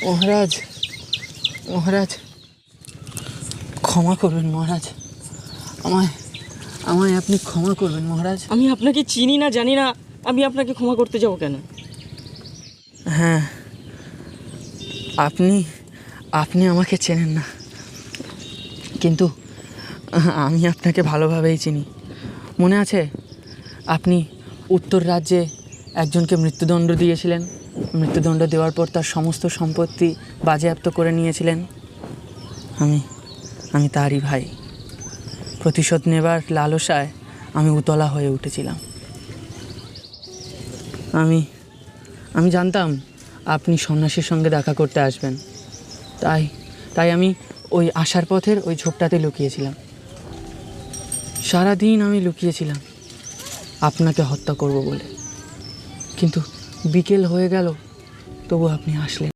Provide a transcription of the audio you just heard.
মহারাজ, মহারাজ, ক্ষমা করবেন মহারাজ, আমায় আমায় আপনি ক্ষমা করবেন মহারাজ। আমি আপনাকে চিনি না, জানি না, আমি আপনাকে ক্ষমা করতে যাবো কেন? হ্যাঁ, আপনি আপনি আমাকে চেনেন না, কিন্তু আমি আপনাকে ভালোভাবেই চিনি। মনে আছে আপনি উত্তর রাজ্যে একজনকে মৃত্যুদণ্ড দিয়েছিলেন, মৃত্যুদণ্ড দেওয়ার পর তার সমস্ত সম্পত্তি বাজেয়াপ্ত করে নিয়েছিলেন? আমি তারই ভাই। প্রতিশোধ নেবার লালসায় আমি উতলা হয়ে উঠেছিলাম। আমি জানতাম আপনি সন্ন্যাসীর সঙ্গে দেখা করতে আসবেন, তাই আমি ওই আসার পথের ওই ঝোপটাতে লুকিয়েছিলাম। সারাদিন আমি লুকিয়েছিলাম আপনাকে হত্যা করব বলে, কিন্তু বিকেল হয়ে গেল তবু আপনি আসলেন।